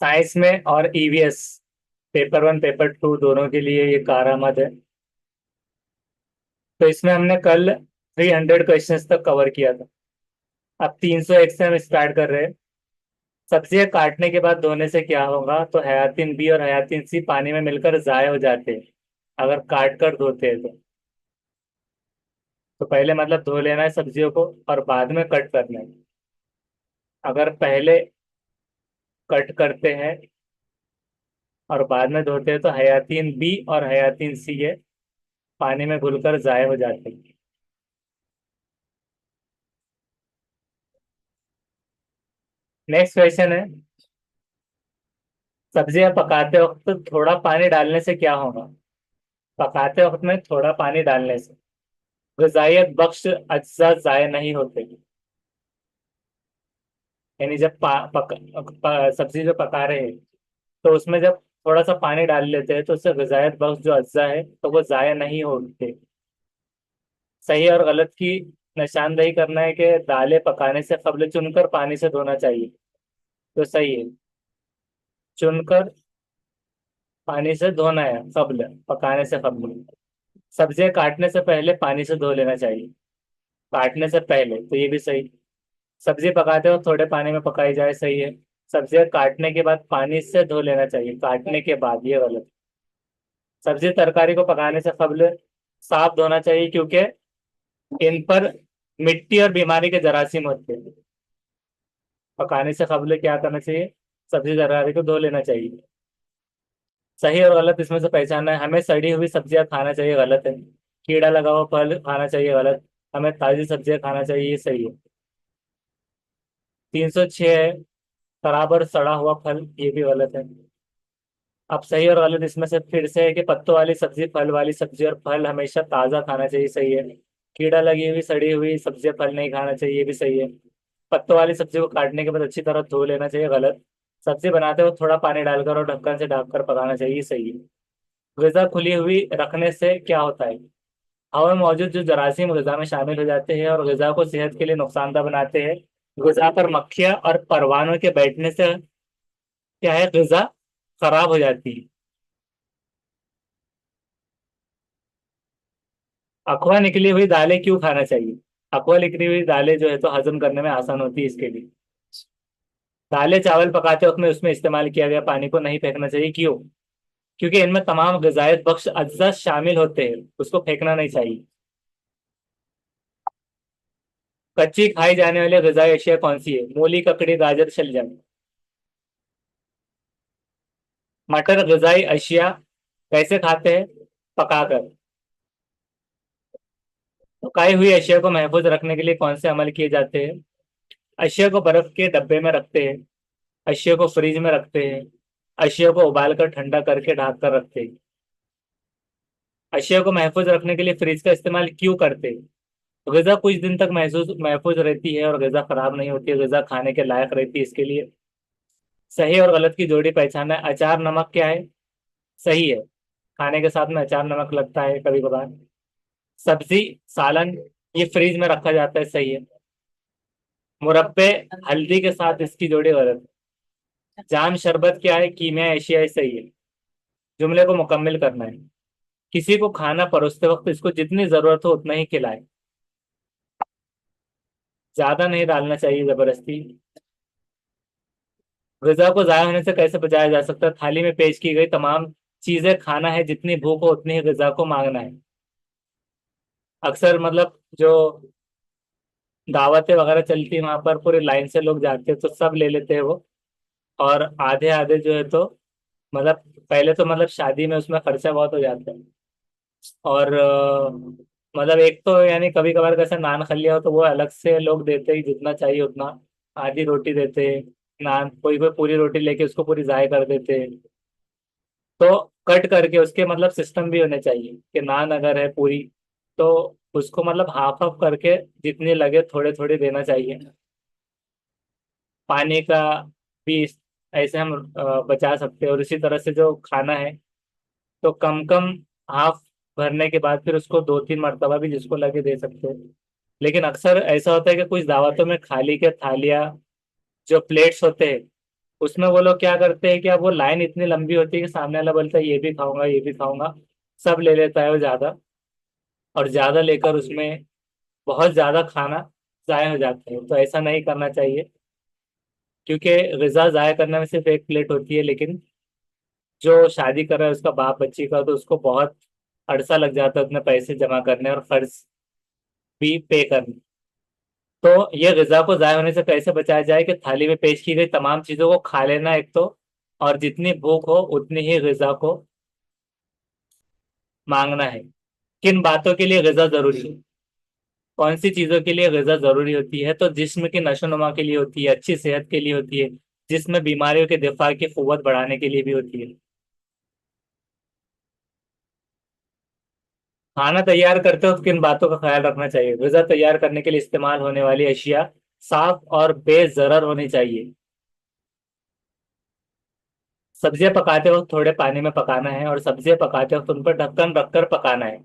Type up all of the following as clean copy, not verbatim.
Science में और EVS paper one paper two दोनों के लिए ये कारआमद है। तो इसमें हमने कल 300 क्वेश्चंस तक कवर किया था। अब 301 से हम स्टार्ट कर रहे हैं। सब्जियां काटने के बाद धोने से क्या होगा? तो हयातीन बी और हयातीन सी पानी में मिलकर जाय हो जाते हैं अगर काट कर धोते हैं तो पहले मतलब धो लेना है सब्जियों को और बाद में कट करना है। अगर पहले कट करते हैं और बाद में धोते हैं तो हयातीन बी और हयातीन सी ये पानी में घुलकर जाय हो जाते हैं। नेक्स्ट क्वेश्चन है, सब्जियां पकाते वक्त थोड़ा पानी डालने से क्या होगा? पकाते वक्त में थोड़ा पानी डालने से ग़िज़ाइयत बख्श अज्जा ज़ाय नहीं होते। यानी जब सब्जी जो पका रहे हैं तो उसमें जब थोड़ा सा पानी डाल लेते हैं तो उससे ग़िज़ाइयत बख्श जो अज्जा है तो वो ज़ाय नहीं होते। सही और गलत की निशानदेही करना है कि दालें पकाने से कब्ल चुनकर पानी से धोना चाहिए। तो सही है, चुनकर पानी से धोना है कब्ल, पकाने से कब्ल। सब्जियां काटने से पहले पानी से धो लेना चाहिए, काटने से पहले, तो ये भी सही। सब्जी पकाते हो थोड़े पानी में पकाई जाए, सही है। सब्जियां काटने के बाद पानी से धो लेना चाहिए, काटने के बाद, ये गलत। सब्जी तरकारी को पकाने से कब्ल साफ धोना चाहिए क्योंकि इन पर मिट्टी और बीमारी के जरासीम होते हैं। पकाने से कब्ल क्या करना चाहिए? सब्जी तरकारी को धो लेना चाहिए। सही और गलत इसमें से पहचानना है। हमें सड़ी हुई सब्जियां खाना चाहिए, गलत है। कीड़ा लगा हुआ फल खाना चाहिए, गलत। हमें ताजी सब्जियां खाना चाहिए, ये सही है। 306 है, खराब और सड़ा हुआ फल, ये भी गलत है। अब सही और गलत इसमें से फिर से है कि पत्तों वाली सब्जी, फल वाली सब्जी और फल हमेशा ताज़ा खाना चाहिए, सही है। कीड़ा लगी हुई सड़ी हुई सब्जियां फल नहीं खाना चाहिए, ये भी सही है। पत्तों वाली सब्जी को काटने के बाद अच्छी तरह धो लेना चाहिए, गलत। सब्जी बनाते हो थोड़ा पानी डालकर और ढक्कन से ढककर पकाना चाहिए, सही है। ग़िज़ा खुली हुई रखने से क्या होता है? हवा में मौजूद जो जरासीम ग़िज़ा में शामिल हो जाते हैं और ग़िज़ा को सेहत के लिए नुकसानदा बनाते हैं। ग़िज़ा पर मक्खियाँ और परवानों के बैठने से क्या है? ग़िज़ा खराब हो जाती है। अखवा निकली हुई दालें क्यों खाना चाहिए? अखवा निकली हुई दालें जो है तो हजम करने में आसान होती है, इसके लिए। दालें चावल पकाते वक्त में उसमें इस्तेमाल किया गया पानी को नहीं फेंकना चाहिए, क्यों? क्योंकि इनमें तमाम ग़िज़ायत बख्श अज्जा शामिल होते हैं, उसको फेंकना नहीं चाहिए। कच्ची खाई जाने वाली ग़िज़ाई अशिया कौन सी है? मूली, ककड़ी, गाजर, शलजम। मटर ग़िज़ाई अशिया कैसे खाते हैं? पकाकर। पकाई हुई अशिया को महफूज रखने के लिए कौन से अमल किए जाते हैं? अशिया को बर्फ के डब्बे में रखते हैं, अशिया को फ्रिज में रखते हैं, अशिया को उबाल कर ठंडा करके ढक कर रखते हैं। अशिया को महफूज रखने के लिए फ्रिज का इस्तेमाल क्यों करते हैं? ग़िज़ा कुछ दिन तक महसूस महफूज रहती है और ग़िज़ा खराब नहीं होती है, ग़िज़ा खाने के लायक रहती है, इसके लिए। सही और गलत की जोड़ी पहचानना है। अचार नमक क्या है? सही है, खाने के साथ में अचार नमक लगता है कभी कभार। सब्जी, सालन, ये फ्रिज में रखा जाता है, सही है। मुरब्बे, हल्दी के साथ इसकी जोड़ी गलत है। जाम शरबत क्या है? कीमिया एशियाई, सही है। जुमले को मुकम्मल करना है। किसी को खाना परोसते वक्त इसको जितनी जरूरत हो उतना ही खिलाए, ज्यादा नहीं डालना चाहिए जबरदस्ती। ग़िज़ा को जाया होने से कैसे बचाया जा सकता है? थाली में पेश की गई तमाम चीजें खाना है, जितनी भूख हो उतनी ही ग़िज़ा को मांगना है। अक्सर मतलब जो दावतें वगैरह चलती है वहां पर पूरी लाइन से लोग जाते हैं तो सब ले लेते हैं वो, और आधे आधे जो है तो मतलब पहले तो मतलब शादी में उसमें खर्चा बहुत हो जाता है। और मतलब एक तो यानी कभी कभार कैसे नान खलिया हो तो वो अलग से लोग देते ही, जितना चाहिए उतना। आधी रोटी देते हैं, नान कोई कोई पूरी रोटी लेके उसको पूरी ज़ाय कर देते हैं। तो कट करके उसके मतलब सिस्टम भी होने चाहिए कि नान अगर है पूरी तो उसको मतलब हाफ हाफ करके जितनी लगे थोड़े थोड़े देना चाहिए। पानी का भी ऐसे हम बचा सकते हैं। और इसी तरह से जो खाना है तो कम कम हाफ भरने के बाद फिर उसको 2-3 मरतबा भी जिसको लगे दे सकते हैं। लेकिन अक्सर ऐसा होता है कि कुछ दावतों में खाली के थालियाँ, जो प्लेट्स होते हैं उसमें वो लोग क्या करते हैं कि अब वो लाइन इतनी लंबी होती है कि सामने वाला बोलता है ये भी खाऊंगा ये भी खाऊंगा, सब ले लेता है वो ज्यादा, और ज्यादा लेकर उसमें बहुत ज्यादा खाना जाया हो जाता है। तो ऐसा नहीं करना चाहिए, क्योंकि गजा जाया करने में सिर्फ एक प्लेट होती है, लेकिन जो शादी कर रहा है उसका बाप बच्ची का, तो उसको बहुत अरसा लग जाता है उतने पैसे जमा करने और खर्च भी पे करने। तो ये गजा को जाया होने से कैसे बचाया जाए कि थाली में पेश की गई तमाम चीजों को खा लेना एक तो, और जितनी भूख हो उतनी ही गजा को मांगना है। किन बातों के लिए गजा जरूरी है? कौन सी चीजों के लिए गजा जरूरी होती है? तो जिस्म की नशोनुमा के लिए होती है, अच्छी सेहत के लिए होती है, जिसमें बीमारियों के दिफा की कुव्वत बढ़ाने के लिए भी होती है। खाना तैयार करते वक्त किन बातों का ख्याल रखना चाहिए? गजा तैयार करने के लिए इस्तेमाल होने वाली अशिया साफ और बेजरर होनी चाहिए। सब्जियां पकाते वक्त थोड़े पानी में पकाना है, और सब्जियां पकाते वक्त उन पर ढक्कन रखकर पकाना है।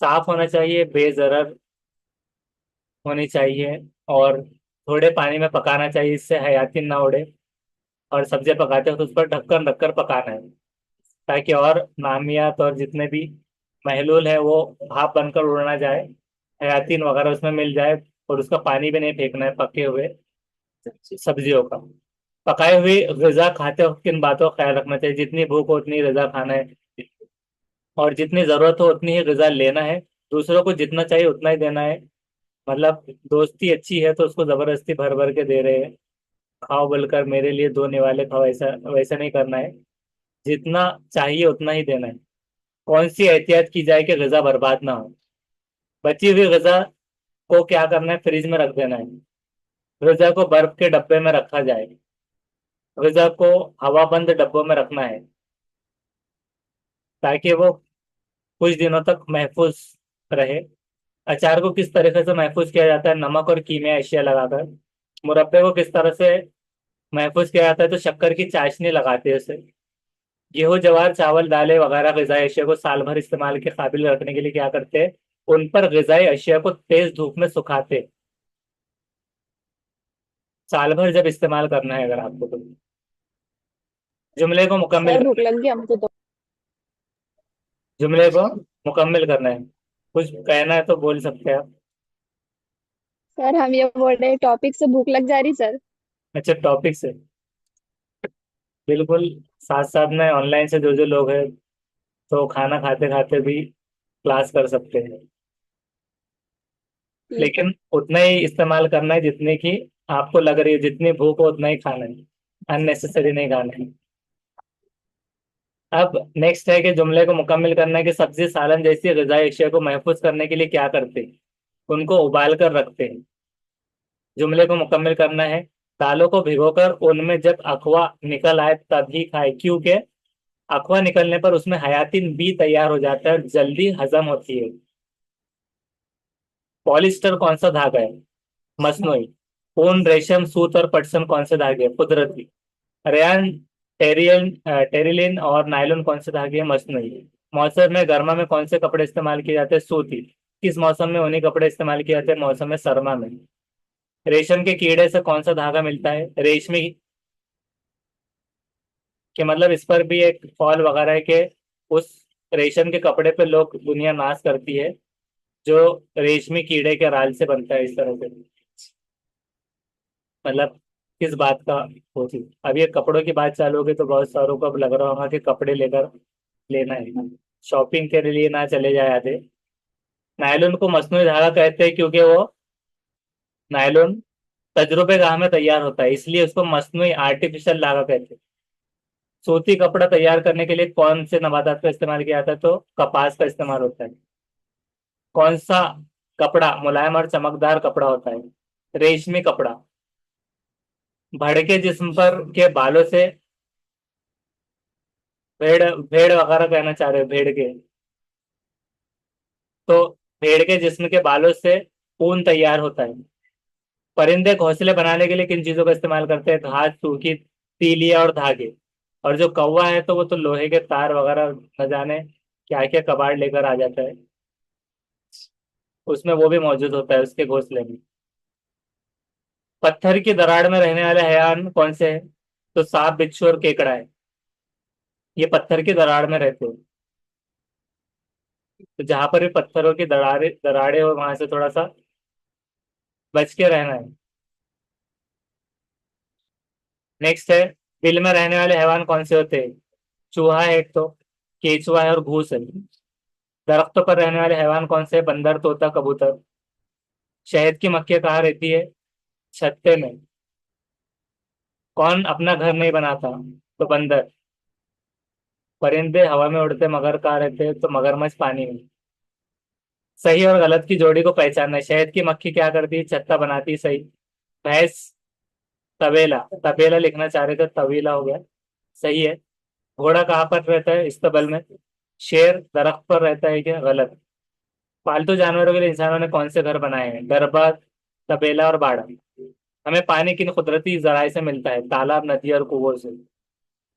साफ होना चाहिए, बेजरर होनी चाहिए, और थोड़े पानी में पकाना चाहिए, इससे हयातीन ना उड़े। और सब्जियां पकाते वक्त उस पर ढक्कन रखकर पकाना है, ताकि और नामियात और जितने भी महलूल है वो भाप बनकर उड़ ना जाए, हयातीन वगैरह उसमें मिल जाए। और उसका पानी भी नहीं फेंकना है पके हुए सब्जियों का। पकाई हुई गजा खाते वक्त किन बातों का ख्याल रखना चाहिए? जितनी भूख हो उतनी गजा खाना है, और जितनी जरूरत हो उतनी ही गजा लेना है। दूसरों को जितना चाहिए उतना ही देना है। मतलब दोस्ती अच्छी है तो उसको जबरदस्ती भर भर के दे रहे हैं, खाओ बोलकर मेरे लिए दो निवाले खाओ, ऐसा वैसा नहीं करना है। जितना चाहिए उतना ही देना है। कौन सी एहतियात की जाए कि गजा बर्बाद ना हो? बची हुई गजा को क्या करना है? फ्रिज में रख देना है। गजा को बर्फ के डब्बे में रखा जाए। गजा को हवाबंद डब्बों में रखना है, ताकि वो कुछ दिनों तक महफूज रहे। अचार को किस तरीके से महफूज किया जाता है? नमक और कीमिया अशिया लगाकर। मुरब्बे को किस तरह से महफूज किया जाता है? तो शक्कर की चाशनी लगाते हैं उसे। गेहूं ज्वार चावल दालें वगैरह गजाई अशिया को साल भर इस्तेमाल के काबिल रखने के लिए क्या करते हैं? उन पर गजाई अशिया को तेज धूप में सुखाते हैं। साल भर जब इस्तेमाल करना है अगर आपको तो। जुमले को मुकम्मल सर भूख करना है। लग गई हमको तो। जुमले को मुकम्मल करना है। कुछ कहना है तो बोल सकते हैं आप। सर हम ये बोल रहे हैं टॉपिक से भूख लग जा रही सर। अच्छा, टॉपिक से। बिल्कुल। साथ साथ में ऑनलाइन से जो जो लोग हैं, तो खाना खाते खाते भी क्लास कर सकते हैं। ठीक है। लेकिन उतना ही इस्तेमाल करना है जितने की आपको लग रही है, जितनी भूख हो उतना ही खाना है, अननेसेसरी नहीं खाना है। अब नेक्स्ट है कि जुमले को मुकम्मल करना है कि सब्जी सालन जैसी ग़िज़ाई अशिया को महफूज करने के लिए क्या करते हैं? उनको उबाल कर रखते हैं। जुमले को मुकम्मल करना है। दालों को भिगोकर उनमें जब अखवा निकल आए तभी खाए, क्योंकि अखवा निकलने पर उसमें हयातीन बी तैयार हो जाता है और जल्दी हजम होती है। पॉलिस्टर कौन सा धागा है? मसनूई। ऊन रेशम सूत और पटसन कौन से धागे हैं? कुदरती। रेयान टेरिलिन और नायलॉन कौन से धागे हैं? मसनूई। मौसम में गर्मा में कौन से कपड़े इस्तेमाल किए जाते हैं? सूती। किस मौसम में ऊनी कपड़े इस्तेमाल किए जाते हैं? मौसम में सरमा में। रेशम के कीड़े से कौन सा धागा मिलता है? रेशमी। कि मतलब इस पर भी एक फॉल वगैरह है कि उस रेशम के कपड़े पे लोग दुनिया नाश करती है, जो रेशमी कीड़े के राल से बनता है, इस तरह से। मतलब किस बात का होती। अब ये कपड़ों की बात चालू होगी तो बहुत सारों को अब लग रहा होगा कि कपड़े लेकर लेना है, शॉपिंग के लिए ना चले जाए आधे। नायलॉन को मसनूई धागा कहते हैं क्योंकि वो नायलॉन तजुर्बे गाह में तैयार होता है, इसलिए उसको मसनूई आर्टिफिशियल धागा कहते हैं। सूती कपड़ा तैयार करने के लिए कौन से नबातात का इस्तेमाल किया जाता है? तो कपास का इस्तेमाल होता है। कौन सा कपड़ा मुलायम और चमकदार कपड़ा होता है? रेशमी कपड़ा। भड़के जिस्म पर के बालों से, भेड़ भेड़ वगैरह कहना चाह रहे हो, भेड़ के। तो भेड़ के जिस्म के बालों से ऊन तैयार होता है। परिंदे घोंसले बनाने के लिए किन चीजों का इस्तेमाल करते हैं? घास, सूखी तीलियां और धागे। और जो कौवा है तो वो तो लोहे के तार वगैरह न जाने क्या क्या कबाड़ लेकर आ जाता है, उसमें वो भी मौजूद होता है उसके घोंसले में। पत्थर की दरार में रहने वाले हैवान कौन से हैं? तो सांप, बिच्छू और केकड़ा है। ये पत्थर की दरार में रहते हैं। तो जहां पर भी पत्थरों की दरारें दरारें हो वहां से थोड़ा सा बच के रहना है। नेक्स्ट है, बिल में रहने वाले हैवान कौन से होते हैं? चूहा है एक तो, केचुआ है और घूस है। दरख्तों पर रहने वाले हैवान कौन से हैं? बंदर, तोता, कबूतर। शहद की मक्खियाँ कहाँ रहती है? छत्ते में। कौन अपना घर नहीं बनाता? तो बंदर। परिंदे हवा में उड़ते, मगर कहाँ रहते हैं? तो मगरमच्छ पानी में। सही और गलत की जोड़ी को पहचानना है। शहद की मक्खी क्या करती है? छत्ता बनाती है, सही। भैंस तबेला, तबेला लिखना चाह रहे थे, तबीला हो गया। सही है। घोड़ा कहाँ पर रहता है? इस्तबल में। शेर दरख्त पर रहता है क्या? गलत। पालतू जानवरों के लिए इंसानों ने कौन से घर बनाए हैं? दरबा, तबेला और बाड़ा। हमें पानी किन कुदरती जराए से मिलता है? तालाब, नदी और कुओं से।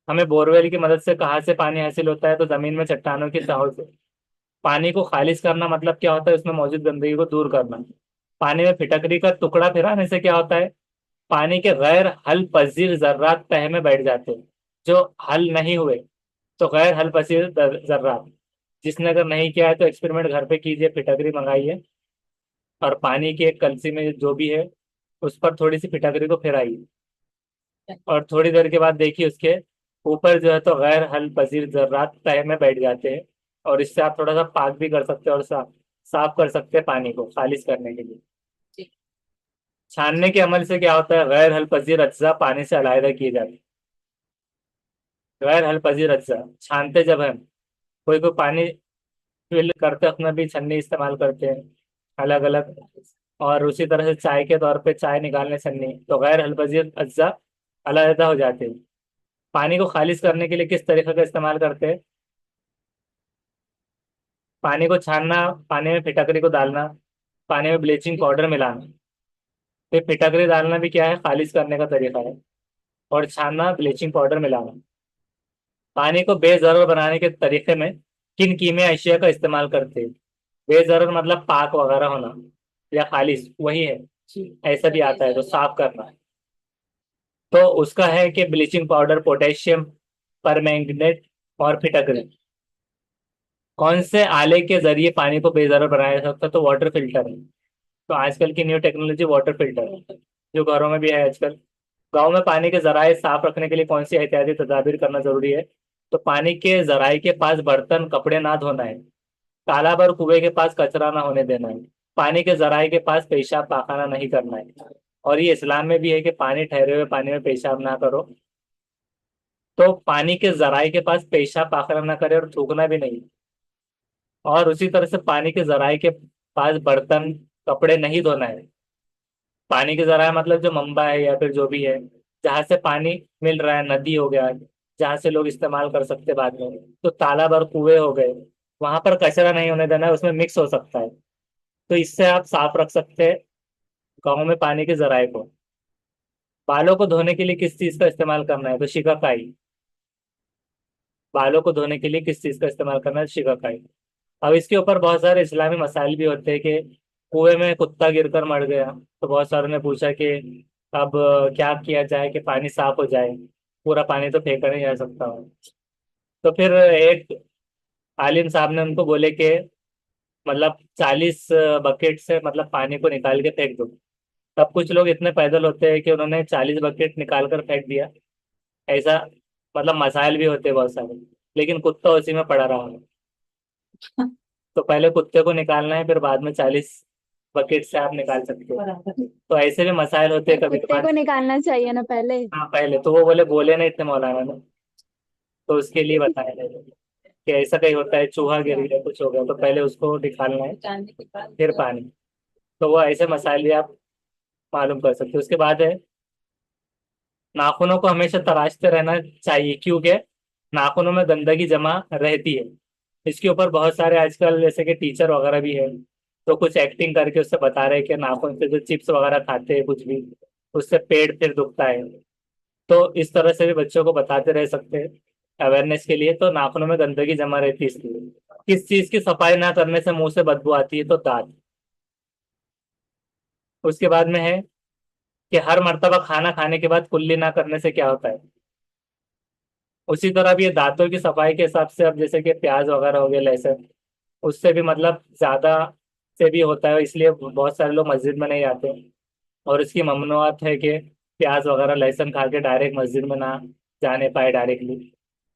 हमें बोरवेल की मदद से कहाँ से पानी हासिल होता है? तो जमीन में चट्टानों की तहों से। पानी को खालिज करना मतलब क्या होता है? उसमें मौजूद गंदगी को दूर करना। पानी में फिटकरी का टुकड़ा फिराने से क्या होता है? पानी के गैर हल पजीर जर्रात तह में बैठ जाते हैं, जो हल नहीं हुए। तो गैर हल पजीर जर्रात। जिसने अगर नहीं किया है तो एक्सपेरिमेंट घर पे कीजिए, फिटकरी मंगाइए और पानी की एक कलसी में जो भी है उस पर थोड़ी सी फिटकरी को फिराइए, और थोड़ी देर के बाद देखिए उसके ऊपर जो है तो गैर हल पजीर जर्रात तह में बैठ जाते हैं। और इससे आप थोड़ा सा पाक भी कर सकते हैं और साफ कर सकते हैं पानी को खालिज करने के लिए। छानने के अमल से क्या होता है? गैर हल पजीर अज्जा पानी से अलहदा किए जाते हैं। गैर हल पजीर अज्जा छानते जब हम कोई कोई पानी फिल करते वक्त में भी छन्नी इस्तेमाल करते हैं, अलग अलग। और उसी तरह से चाय के तौर पे चाय निकालने छन्नी, तो गैर हल पजीर अज्जा अलहदा हो जाते हैं। पानी को खालिज करने के लिए किस तरीके का इस्तेमाल करते हैं? पानी को छानना, पानी में फिटकरी को डालना, पानी में ब्लीचिंग पाउडर मिलाना। फिर फिटकरी डालना भी क्या है? खालिज करने का तरीका है। और छानना, ब्लीचिंग पाउडर मिलाना। पानी को बेजर बनाने के तरीके में किन कीमिया अशिया का इस्तेमाल करते हैं? बेजर मतलब पाक वगैरह होना, या खालिज वही है। ऐसा भी आता है तो साफ करना है। तो उसका है कि ब्लीचिंग पाउडर, पोटेशियम परमैंगनेट और फिटकरी। कौन से आले के जरिए पानी को बेजर बनाया जा सकता है? तो वाटर फिल्टर है। तो आजकल की न्यू टेक्नोलॉजी वाटर फिल्टर है, जो घरों में भी है आजकल। गाँव में पानी के जराये साफ रखने के लिए कौन सी एहतियाती तदाबीर करना जरूरी है? तो पानी के जराये के पास बर्तन, कपड़े ना धोना है। तालाब और कुएं के पास कचरा ना होने देना है। पानी के जराये के पास पेशाब पाखाना नहीं करना है। और ये इस्लाम में भी है कि पानी ठहरे हुए पानी में पेशाब ना करो। तो पानी के जराये के पास पेशाब पाखाना ना करे और थूकना भी नहीं। और उसी तरह से पानी के जराये के पास बर्तन, कपड़े नहीं धोना है। पानी के जराया मतलब जो मंबा है या फिर जो भी है, जहाँ से पानी मिल रहा है, नदी हो गया जहाँ से लोग इस्तेमाल कर सकते हैं बाद में, तो तालाब और कुएं हो गए, वहां पर कचरा नहीं होने देना है, उसमें मिक्स हो सकता है। तो इससे आप साफ रख सकते हैं गाँव में पानी के जराये को। बालों को धोने के लिए किस चीज का इस्तेमाल करना है? तो शिकाकाई। बालों को धोने के लिए किस चीज का इस्तेमाल करना है? शिकाकाई। अब इसके ऊपर बहुत सारे इस्लामी मसाइल भी होते हैं कि कुएं में कुत्ता गिरकर मर गया, तो बहुत सारों ने पूछा कि अब क्या किया जाए कि पानी साफ हो जाए। पूरा पानी तो फेंका नहीं जा सकता हो। तो फिर एक आलिम साहब ने उनको बोले कि मतलब 40 बकेट से मतलब पानी को निकाल के फेंक दो। तब कुछ लोग इतने पैदल होते हैं कि उन्होंने 40 बकेट निकाल कर फेंक दिया। ऐसा मतलब मसाइल भी होते हैं बहुत सारे, लेकिन कुत्ता उसी में पड़ा रहा। तो पहले कुत्ते को निकालना है, फिर बाद में 40 बकेट से आप निकाल सकते हो। तो ऐसे भी मसाइल होते हैं सर कभी कुत्ते कभार। को निकालना चाहिए ना पहले। हाँ पहले तो वो बोले नहीं थे मौलाना ने, तो उसके लिए बताया था कि ऐसा कहीं होता है, चूहा गिर गया, कुछ हो गया, तो पहले उसको निकालना है फिर पानी। तो वो ऐसे मसाइल भी आप मालूम कर सकते हो। उसके बाद है, नाखूनों को हमेशा तराशते रहना चाहिए क्योंकि नाखूनों में गंदगी जमा रहती है। इसके ऊपर बहुत सारे आजकल जैसे कि टीचर वगैरह भी है, तो कुछ एक्टिंग करके उससे बता रहे हैं कि नाखून से जो चिप्स वगैरह खाते हैं कुछ भी, उससे पेट फिर दुखता है। तो इस तरह से भी बच्चों को बताते रह सकते हैं अवेयरनेस के लिए। तो नाखूनों में गंदगी जमा रहती है इसलिए। किस चीज की सफाई ना करने से मुंह से बदबू आती है? तो दांत। उसके बाद में है, कि हर मर्तबा खाना खाने के बाद कुल्ली ना करने से क्या होता है। उसी तरह अब ये दांतों की सफाई के हिसाब से, अब जैसे कि प्याज वगैरह हो गया, लहसुन, उससे भी मतलब ज्यादा से भी होता है, इसलिए बहुत सारे लोग मस्जिद में नहीं आते। और इसकी ममनुआत है कि प्याज वगैरह लहसुन खा के डायरेक्ट मस्जिद में ना जाने पाए डायरेक्टली,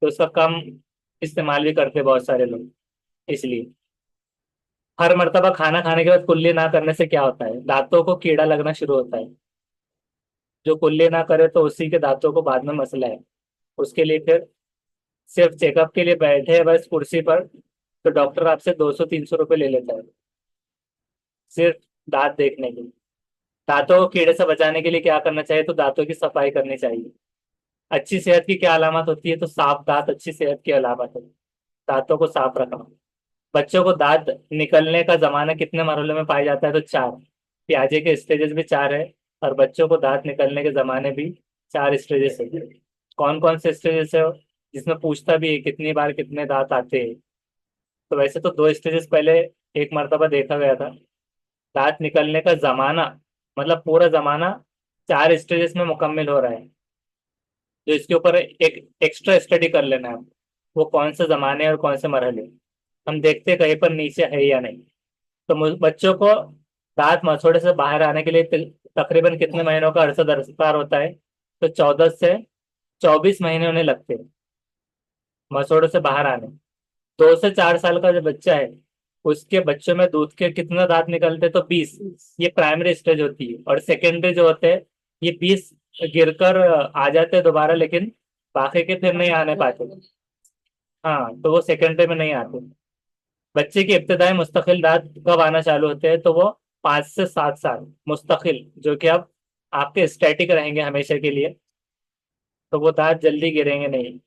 तो उसका कम इस्तेमाल भी करते बहुत सारे लोग। इसलिए हर मर्तबा खाना खाने के बाद कुल्ली ना करने से क्या होता है, दांतों को कीड़ा लगना शुरू होता है। जो कुल्ली ना करे तो उसी के दांतों को बाद में मसला है। उसके लिए फिर सिर्फ चेकअप के लिए बैठे हैं बस कुर्सी पर, तो डॉक्टर आपसे 200-300 रुपये ले लेता है, सिर्फ दांत देखने के लिए। दांतों को कीड़े से बचाने के लिए क्या करना चाहिए, तो दांतों की सफाई करनी चाहिए। अच्छी सेहत की क्या अलामत होती है, तो साफ दांत अच्छी सेहत की अलामत है। दांतों को साफ रखना। बच्चों को दांत निकलने का जमाना कितने मरहलों में पाया जाता है, तो 4। प्याजे के स्टेजेस भी 4 है, और बच्चों को दांत निकलने के जमाने भी 4 स्टेजेस है। कौन कौन से स्टेजेस है, जिसमें पूछता भी है कितनी बार कितने दांत आते हैं। तो वैसे तो 2 स्टेजेस पहले एक मर्तबा देखा गया था। दांत निकलने का जमाना, मतलब पूरा जमाना 4 स्टेजेस में मुकम्मल हो रहा है। जो इसके ऊपर एक एक्स्ट्रा स्टडी कर लेना है, वो कौन से जमाने और कौन से मरहले, हम देखते हैं कहीं पर नीचे है या नहीं। तो बच्चों को दांत मसोड़े से बाहर आने के लिए तकरीबन कितने महीनों का अरसा दरकार होता है, तो 14 से 24 महीने उन्हें लगते हैं मसोड़े से बाहर आने। 2 से 4 साल का जो बच्चा है, उसके बच्चों में दूध के कितने दांत निकलते हैं, तो 20। ये प्राइमरी स्टेज होती है। और सेकेंडरी जो होते हैं, ये 20 गिरकर आ जाते हैं दोबारा, लेकिन बाकी के फिर नहीं आने पाते। हाँ, तो वो सेकेंडरी में नहीं आते। बच्चे की इब्तदाई मुस्तकिल दांत कब आना चालू होते हैं, तो वो 5 से 7 साल मुस्तकिल, जो कि अब आपके स्टैटिक रहेंगे हमेशा के लिए, तो वो दांत जल्दी गिरेंगे नहीं,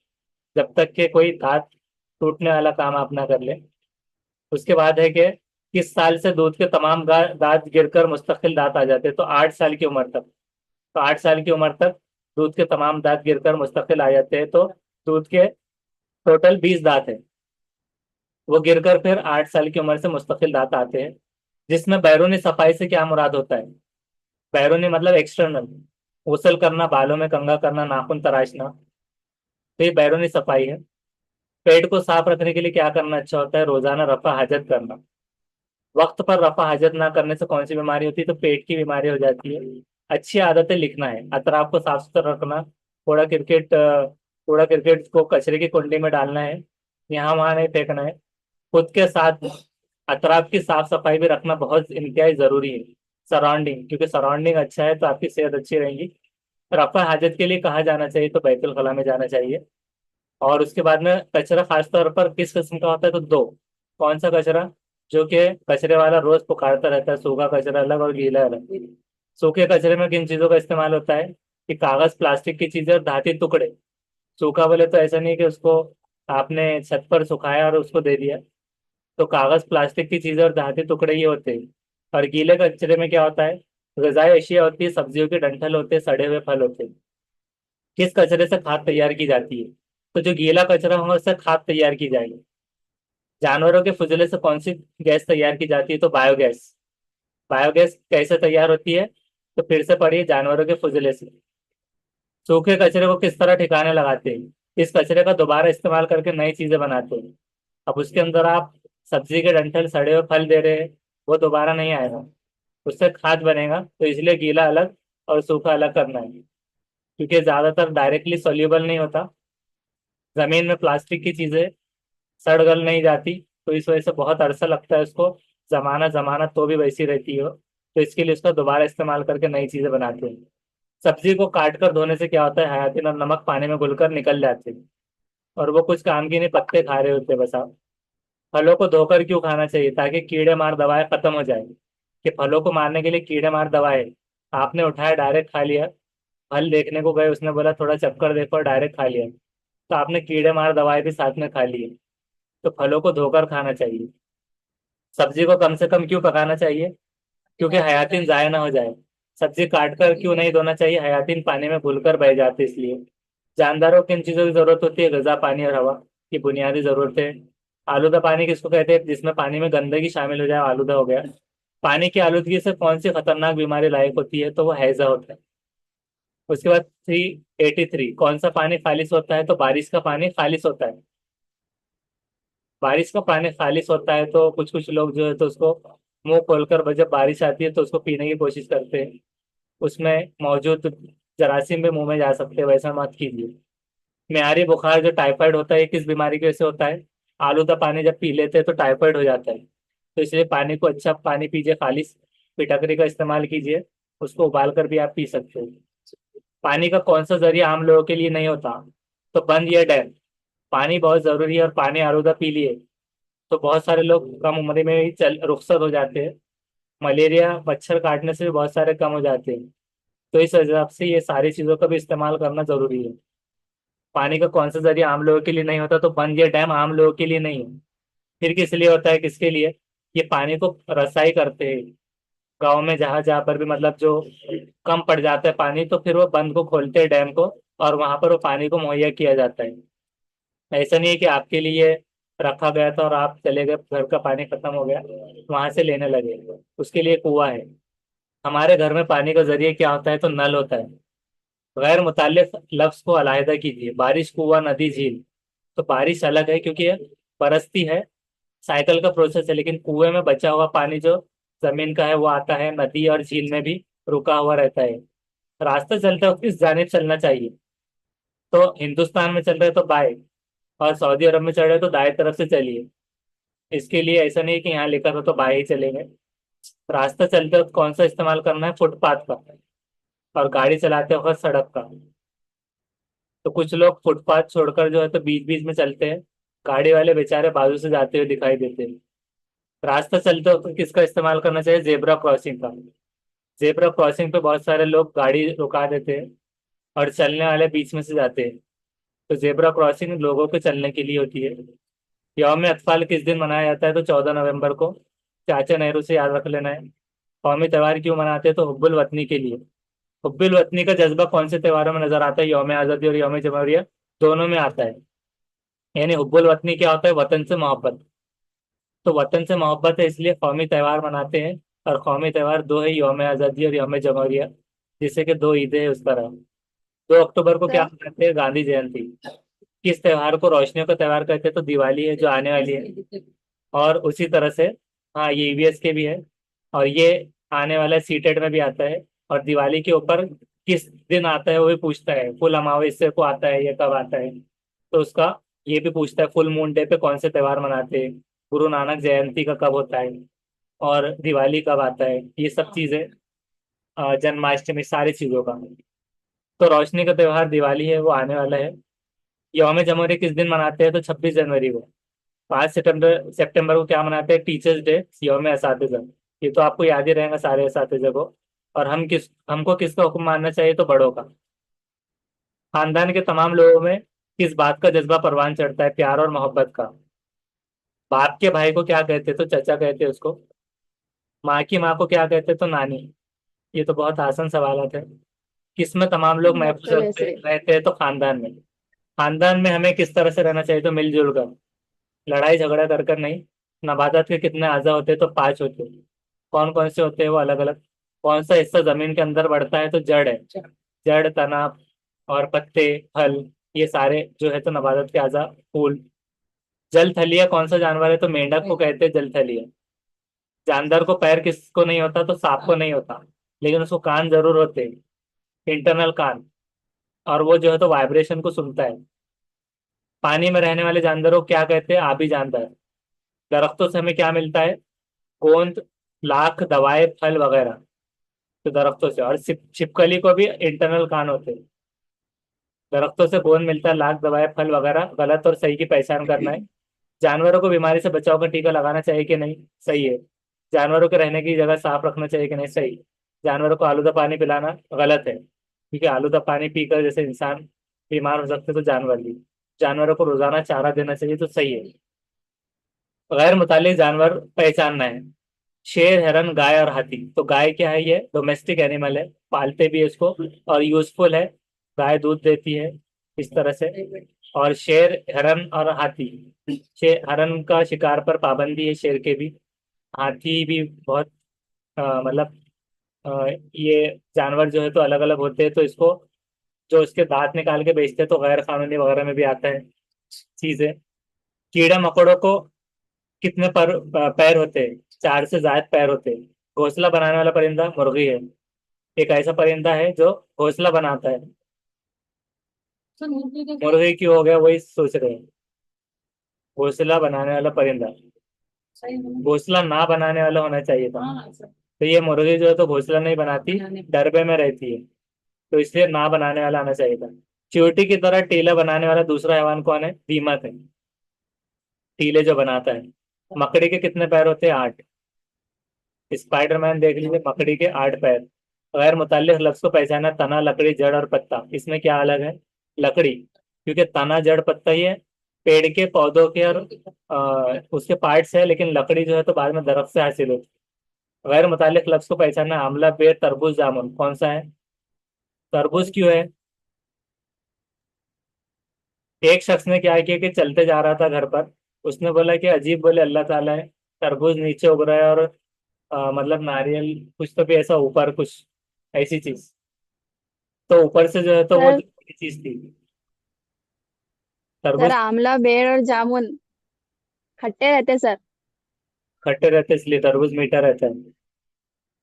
जब तक कि कोई दांत टूटने वाला काम आप ना कर ले। उसके बाद है कि किस साल से दूध के तमाम दांत गिरकर मुस्तकिल दांत आ जाते हैं, तो 8 साल की उम्र तक। तो 8 साल की उम्र तक दूध के तमाम दांत गिरकर मुस्तकिल आ जाते हैं, तो दूध के टोटल 20 दांत है, वो गिरकर फिर 8 साल की उम्र से मुस्तकिल दांत आते हैं। जिसमें बैरूनी सफाई से क्या मुराद होता है, बैरूनी मतलब एक्सटर्नल, गुसल करना, बालों में कंघा करना, नाखून तराशना, तो ये बैरूनी सफाई है। पेट को साफ रखने के लिए क्या करना अच्छा होता है, रोजाना रफा हाजत करना। वक्त पर रफा हाजत ना करने से कौन सी बीमारी होती है, तो पेट की बीमारी हो जाती है। अच्छी आदतें लिखना है, अतराफ को साफ सुथरा रखना, कूड़ा क्रिकेट को कचरे की कुंडी में डालना है, यहाँ वहां नहीं फेंकना है। खुद के साथ अतराफ की साफ सफाई भी रखना बहुत इंतहाई जरूरी है। सराउंडिंग, क्योंकि सराउंडिंग अच्छा है तो आपकी सेहत अच्छी रहेगी। रफा हाजत के लिए कहाँ जाना चाहिए, तो बैतुल खला में जाना चाहिए। और उसके बाद में कचरा खास तौर पर किस किस्म का होता है, तो 2। कौन सा कचरा, जो कि कचरे वाला रोज पुकारता रहता है, सूखा कचरा अलग और गीला अलग। सूखे कचरे में किन चीजों का इस्तेमाल होता है, कि कागज, प्लास्टिक की चीजें और धातु टुकड़े। सूखा बोले तो ऐसा नहीं कि उसको आपने छत पर सुखाया और उसको दे दिया, तो कागज, प्लास्टिक की चीजें और धातु टुकड़े ये होते हैं। और गीले कचरे में क्या होता है, गजाई अशिया होती है, सब्जियों के डंठल होते हैं, सड़े हुए फल होते हैं। किस कचरे से खाद तैयार की जाती है, तो जो गीला कचरा होगा उससे खाद तैयार की जाएगी। जानवरों के फुजले से कौन सी गैस तैयार की जाती है, तो बायोगैस। बायोगैस कैसे तैयार होती है, तो फिर से पढ़िए, जानवरों के फुजले से। सूखे कचरे को किस तरह ठिकाने लगाते हैं, इस कचरे का दोबारा इस्तेमाल करके नई चीजें बनाते हैं। अब उसके अंदर आप सब्जी के डंठल, सड़े हुए फल दे रहे हैं, वो दोबारा नहीं आएगा, उससे खाद बनेगा, तो इसलिए गीला अलग और सूखा अलग करना है। क्योंकि ज्यादातर डायरेक्टली सोल्यूबल नहीं होता, जमीन में प्लास्टिक की चीजें सड़ गल नहीं जाती, तो इस वजह से बहुत अरसा लगता है उसको जमाना जमाना, तो भी वैसी रहती हो, तो इसके लिए उसका दोबारा इस्तेमाल करके नई चीजें बनाते हैं। सब्जी को काट कर धोने से क्या होता है, हयातीन और नमक पानी में घुलकर निकल जाते हैं, और वो कुछ काम की नहीं, पत्ते खा रहे होते हैं बस आप। फलों को धोकर क्यों खाना चाहिए, ताकि कीड़े मार दवाएं खत्म हो जाए। कि फलों को मारने के लिए कीड़े मार दवाएं, आपने उठाया डायरेक्ट खा लिया, फल देखने को गए, उसने बोला थोड़ा चक्कर देखो और डायरेक्ट खा लिया, तो आपने कीड़े मार दवाएं भी साथ में खा ली। तो फलों को धोकर खाना चाहिए। सब्जी को कम से कम क्यों पकाना चाहिए, क्योंकि हयातीन जाया ना हो जाए। सब्जी काट कर क्यों नहीं धोना चाहिए, हयातीन पानी में घुलकर बह जाते इसलिए। जानदारों को किन चीजों की जरूरत होती है, गजा, पानी और हवा की बुनियादी जरूरतें। आलूदा पानी किसको कहते हैं, जिसमें पानी में गंदगी शामिल हो जाए, आलूदा हो गया। पानी की आलूदगी से कौन सी खतरनाक बीमारी लायक होती है, तो वो हैजा होता है। उसके बाद 383, कौन सा पानी खालिश होता है? तो बारिश का पानी खालिश होता है। बारिश का पानी खालिश होता है तो कुछ कुछ लोग जो है तो उसको मुंह खोलकर जब बारिश आती है तो उसको पीने की कोशिश करते हैं। उसमें मौजूद जरासीम भी मुंह में जा सकते हैं, वैसा मत कीजिए। म्यारी बुखार जो टाइफाइड होता है, ये किस बीमारी की वजह से होता है? आलूदा पानी जब पी लेते हैं तो टाइफाइड हो जाता है। तो इसलिए पानी को अच्छा पानी पीजिए खालिश। फिटकरी का इस्तेमाल कीजिए, उसको उबाल कर भी आप पी सकते हो। पानी का कौन सा जरिया आम लोगों के लिए नहीं होता? तो बंद या डैम। पानी बहुत जरूरी है, और पानी आलूदा पी लिए तो बहुत सारे लोग कम उम्र में ही चल रुखसत हो जाते हैं। मलेरिया मच्छर काटने से भी बहुत सारे कम हो जाते हैं। तो इस हिसाब से ये सारी चीज़ों का भी इस्तेमाल करना जरूरी है। पानी का कौन सा जरिया आम लोगों के लिए नहीं होता? तो बंद या डैम आम लोगों के लिए नहीं है। फिर किस लिए होता है, किसके लिए? ये पानी को रसाई करते हैं। गाँव में जहाँ जहाँ पर भी मतलब जो कम पड़ जाता है पानी, तो फिर वो बंद को खोलते हैं, डैम को। और वहां पर वो पानी को मुहैया किया जाता है। ऐसा नहीं है कि आपके लिए रखा गया था और आप चले गए, घर का पानी खत्म हो गया वहां से लेने लगे। उसके लिए कुआं है। हमारे घर में पानी का जरिए क्या होता है? तो नल होता है। गैर मुतल्लिफ लफ्ज को अलहदा कीजिए। बारिश, कुआं, नदी, झील। तो बारिश अलग है क्योंकि ये बरसती है, साइकिल का प्रोसेस है। लेकिन कुएं में बचा हुआ पानी जो जमीन का है वो आता है। नदी और झील में भी रुका हुआ रहता है। रास्ते चलते वक्त किस जानिब चलना चाहिए? तो हिंदुस्तान में चल रहे तो बाएं, और सऊदी अरब में चल रहे तो दाएं तरफ से चलिए। इसके लिए ऐसा नहीं है कि यहाँ लिखा था तो बाएं ही चलेंगे। रास्ता चलते वक्त कौन सा इस्तेमाल करना है? फुटपाथ का। और गाड़ी चलाते वक्त सड़क का। तो कुछ लोग फुटपाथ छोड़कर जो है तो बीच बीच में चलते हैं। गाड़ी वाले बेचारे बाजू से जाते हुए दिखाई देते हैं। रास्ता चलते वक्त किसका इस्तेमाल करना चाहिए? जेब्रा क्रॉसिंग का। जेब्रा क्रॉसिंग पे बहुत सारे लोग गाड़ी रुका देते हैं और चलने वाले बीच में से जाते हैं। तो जेब्रा क्रॉसिंग लोगों के चलने के लिए होती है। यौम अतफाल किस दिन मनाया जाता है? तो 14 नवंबर को। चाचा नेहरू से याद रख लेना है। कौमी त्योहार क्यों मनाते हैं? तो हुब्बुल वतनी के लिए। हुब्बुल वतनी का जज्बा कौन से त्योहारों में नजर आता है? यौम आज़ादी और यौम जमहूरिया दोनों में आता है। यानी हुब्बुल वतनी क्या होता है? वतन से मोहब्बत। तो वतन से मोहब्बत है, इसलिए कौमी त्योहार मनाते हैं। और कौमी त्योहार दो है, यौम आज़ादी और यौम जमहूरिया। जिससे कि दो ईदें हैं उस तरह। 2 अक्टूबर को क्या सर। मनाते हैं? गांधी जयंती। किस त्योहार को रोशनियों का त्योहार कहते हैं? तो दिवाली है, जो आने वाली है। और उसी तरह से, हाँ, ये ईवीएस के भी है। और ये आने वाला सीटेट में भी आता है। और दिवाली के ऊपर किस दिन आता है वो भी पूछता है। फुल अमावस्या को आता है, ये कब आता है? तो उसका ये भी पूछता है, फुल मून डे पे कौन से त्योहार मनाते हैं? गुरु नानक जयंती का कब होता है? और दिवाली कब आता है? ये सब चीजें, जन्माष्टमी, सारी चीजों का। तो रोशनी का त्योहार दिवाली है, वो आने वाला है। यौम जमहूरिया किस दिन मनाते हैं? तो 26 जनवरी को। 5 सितंबर सितंबर को क्या मनाते हैं? टीचर्स डे, यौम असातिज़ा। ये तो आपको याद ही रहेगा सारे असातिज़ा को। और हमको किसका हुक्म मानना चाहिए? तो बड़ों का। खानदान के तमाम लोगों में किस बात का जज्बा परवान चढ़ता है? प्यार और मोहब्बत का। बाप के भाई को क्या कहते हैं? तो चचा कहते हैं उसको। माँ की माँ को क्या कहते हैं? तो नानी। ये तो बहुत आसान सवाल है। किस में तमाम लोग महफूज डॉक्टर रहते वैसे। रहते हैं? तो खानदान में। खानदान में हमें किस तरह से रहना चाहिए? तो मिलजुल कर। लड़ाई झगड़ा कर कर नहीं। नबातात के कितने अज़ा होते हैं? तो 5 होते हैं। कौन कौन से होते हैं? वो अलग अलग। कौन सा हिस्सा जमीन के अंदर बढ़ता है? तो जड़ है। जड़, तना और पत्ते, फल, ये सारे जो है तो नबातात के अज़ा। फूल। जल थलिया कौन सा जानवर है? तो मेंढक को कहते हैं जल थलिया। जानदार को पैर किसको नहीं होता? तो सांप को नहीं होता। लेकिन उसको कान जरूर होते हैं, इंटरनल कान। और वो जो है तो वाइब्रेशन को सुनता है। पानी में रहने वाले जानवरों को क्या कहते हैं? आबी जानवर। दरख्तों से हमें क्या मिलता है? गोंद, लाख, दवाएं, फल वगैरह। तो दरख्तों से। और छिपकली को भी इंटरनल कान होते हैं। दरख्तों से गोंद मिलता है, लाख, दवाएं, फल वगैरह। गलत और सही की पहचान करना है। जानवरों को बीमारी से बचाव का टीका लगाना चाहिए कि नहीं? सही है। जानवरों के रहने की जगह साफ रखना चाहिए कि नहीं? सही। जानवरों को आलूदा पानी पिलाना गलत है, क्योंकि आलूदा पानी पीकर जैसे इंसान बीमार हो सकते हैं, तो जानवर भी। जानवरों को रोजाना चारा देना चाहिए, तो सही है। गैर मुतालिक जानवर पहचानना है। शेर, हिरन, गाय और हाथी। तो गाय क्या है? ये डोमेस्टिक एनिमल है, पालते भी है इसको। और यूजफुल है। गाय दूध देती है, इस तरह से। और शेर, हिरन और हाथी। हिरन का शिकार पर पाबंदी है, शेर के भी। हाथी भी बहुत मतलब, ये जानवर जो है तो अलग अलग होते हैं, तो इसको जो उसके दांत निकाल के बेचते हैं तो गैर कानूनी वगैरह में भी आता है चीजें। कीड़ा मकोड़ों को कितने पैर होते हैं? 4 से ज्यादा पैर होते हैं। घोंसला बनाने वाला परिंदा मुर्गी है। एक ऐसा परिंदा है जो घोंसला बनाता है। मुर्गी क्यों हो गया वही सोच रहे हैं। घोंसला बनाने वाला परिंदा, घोंसला ना बनाने वाला होना चाहिए था। तो ये मुर्गी जो है तो घोंसला नहीं बनाती, डरबे में रहती है, तो इसलिए ना बनाने वाला आना चाहिए था। चींटी की तरह टीला बनाने वाला दूसरा हैवान कौन है? दीमक है। टीले जो बनाता है। मकड़ी के कितने पैर होते हैं? 8। स्पाइडरमैन देख लीजिए, मकड़ी के 8 पैर। गैर मुतल्लिक लफ्ज को पहचाना। तना, लकड़ी, जड़ और पत्ता, इसमें क्या अलग है? लकड़ी, क्योंकि तना जड़ पत्ता ही है, पेड़ के पौधों के और उसके पार्ट्स है, लेकिन लकड़ी जो है तो बाद में दरख्त से हासिल होती है। गैर मुतल्लिक लफ्ज को पहचाना। आंवला, बेर, तरबूज, जामुन, कौन सा है? तरबूज क्यों है? एक शख्स ने क्या किया कि चलते जा रहा था घर पर, उसने बोला कि अजीब, बोले अल्लाह ताला है, तरबूज नीचे उग रहा है और मतलब नारियल कुछ तो भी ऐसा ऊपर कुछ ऐसी चीज, तो ऊपर से जो है तो वो सर। जो चीज थी सर तरबूज। आंवला बेर और जामुन खट्टे रहते सर। खट्टे रहते इसलिए तरबूज मीठा रहता है।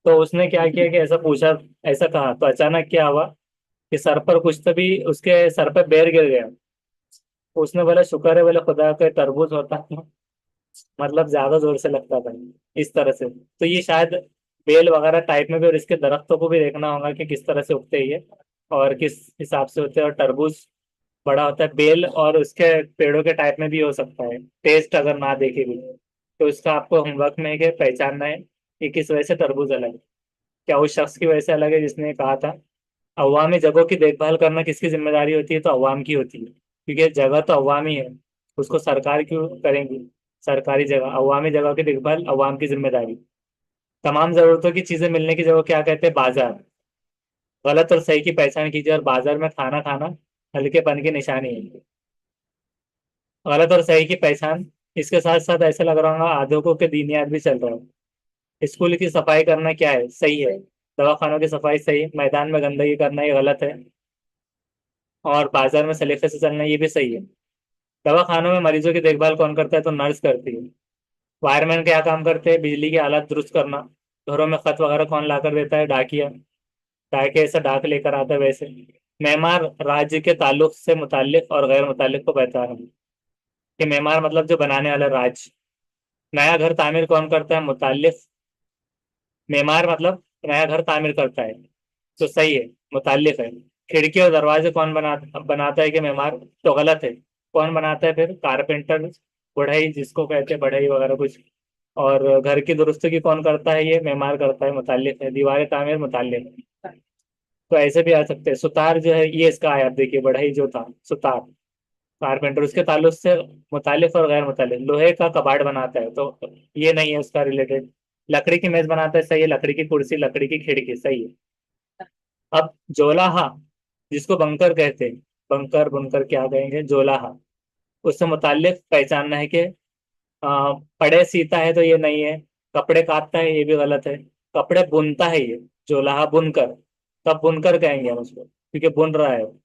तो उसने क्या किया कि ऐसा पूछा, ऐसा कहा, तो अचानक क्या हुआ कि सर पर कुछ तो भी, उसके सर पर बेर गिर गया। तो उसने बोला शुक्र है, बोले खुदा का तरबूज होता है, मतलब ज्यादा जोर से लगता था इस तरह से। तो ये शायद बेल वगैरह टाइप में भी, और इसके दरख्तों को भी देखना होगा कि किस तरह से उगते हैं ये और किस हिसाब से होते हैं। और तरबूज बड़ा होता है, बेल और उसके पेड़ों के टाइप में भी हो सकता है, टेस्ट अगर ना देखे भी। तो इसका आपको होमवर्क में है कि पहचानना है कि किस वजह से तरबूज अलग है। क्या उस शख्स की वजह से अलग है जिसने कहा था? अवामी जगहों की देखभाल करना किसकी जिम्मेदारी होती है? तो अवाम की होती है, क्योंकि जगह तो अवामी है, उसको सरकार क्यों करेंगी? सरकारी जगह, अवामी जगह की देखभाल अवाम की जिम्मेदारी। तमाम जरूरतों की चीजें मिलने की जगह क्या कहते हैं? बाजार। गलत और सही की पहचान कीजिए। और बाजार में खाना खाना हल्केपन की निशानी है। गलत और सही की पहचान, इसके साथ साथ ऐसा लग रहा होगा आधों के दीनियात भी चल रहा है। स्कूल की सफाई करना क्या है? सही है। दवाखानों की सफाई सही है। मैदान में गंदगी करना ये गलत है। और बाजार में सलीके से चलना ये भी सही है। दवाखानों में मरीजों की देखभाल कौन करता है? तो नर्स करती है। वायरमैन क्या काम करते हैं? बिजली की आलात दुरुस्त करना। घरों में खत वगैरह कौन ला कर देता है? डाकिया। डाकिया ऐसा डाक लेकर आता है वैसे। मेमार राज्य के ताल्लुक से मुतालिक और गैर मुतालिक को बता रहा कि मेमार मतलब जो बनाने वाला राज्य। नया घर तामीर कौन करता है? मुतालिक। मेमार मतलब नया घर तामीर करता है, तो सही है, मुतालिक है। खिड़की और दरवाजे कौन बनाता है? कि मेमार, तो गलत है। कौन बनाता है फिर? कारपेंटर। बढ़ई जिसको कहते हैं, बढ़ई वगैरह कुछ। और घर की दुरुस्ती की कौन करता है? ये मेमार करता है, मुतालिक है। दीवारें तामीर मुतालिक है। तो ऐसे भी आ सकते हैं। सुतार जो है ये इसका आया, आप देखिए, बढ़ई जो था सुतार, कारपेंटर, उसके ताल्लुक से मुतालिफ और गैर मुतालिफ। लोहे का कबाड़ बनाता है, तो ये नहीं है उसका रिलेटेड। लकड़ी की मेज बनाता है, सही है। लकड़ी की कुर्सी, लकड़ी की खिड़की, सही है। अब जोलाहा, जिसको बंकर कहते हैं, बंकर बुनकर क्या कहेंगे, जोलाहा, उससे मुतालिक पहचानना है कि पड़े सीता है, तो ये नहीं है। कपड़े काटता है, ये भी गलत है। कपड़े बुनता है ये, जोलाहा बुनकर, तब बुनकर कहेंगे हम उसको, क्योंकि बुन रहा है वो।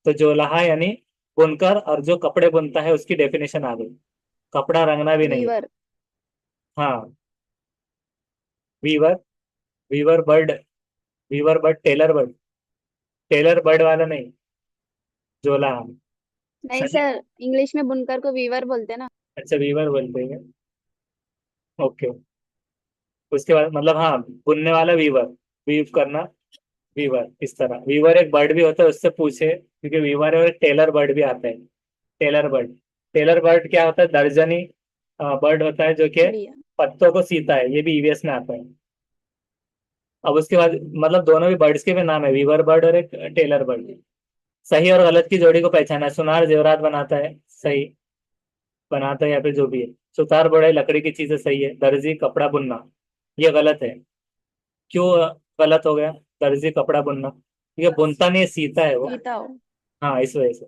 तो जोलाहा यानी बुनकर, और जो कपड़े बुनता है उसकी डेफिनेशन आ गई। कपड़ा रंगना भी नहीं है। वीवर। हाँ, weaver. Weaver bird, weaver bird, tailor bird. Tailor bird वाला नहीं, जोलाहा। नहीं सही। सर, इंग्लिश में बुनकर को वीवर बोलते हैं ना। अच्छा, वीवर बोलते हैं। ओके। उसके बाद मतलब हाँ, बुनने वाला वीवर, वीव करना, वीवर। इस तरह वीवर एक बर्ड भी होता है, उससे पूछे, क्योंकि वीवर है। और एक टेलर बर्ड भी आता है, टेलर बर्ड। टेलर बर्ड क्या होता है? दर्जनी बर्ड होता है जो कि चिड़िया। पत्तों को सीता है, ये भी ईवीएस में आता है। अब उसके बाद मतलब दोनों भी बर्ड्स के भी नाम है, वीवर बर्ड और एक टेलर बर्ड। सही और गलत की जोड़ी को पहचाना। सुनार जेवरात बनाता है, सही, बनाता है या फिर जो भी है। सुतार बढ़ई लकड़ी की चीजें, सही है। दर्जी कपड़ा बुनना, ये गलत है। क्यों गलत हो गया? दर्जी कपड़ा बुनना, ये बुनता नहीं है, सीता है वो। सीता हो। हाँ, इस वजह से।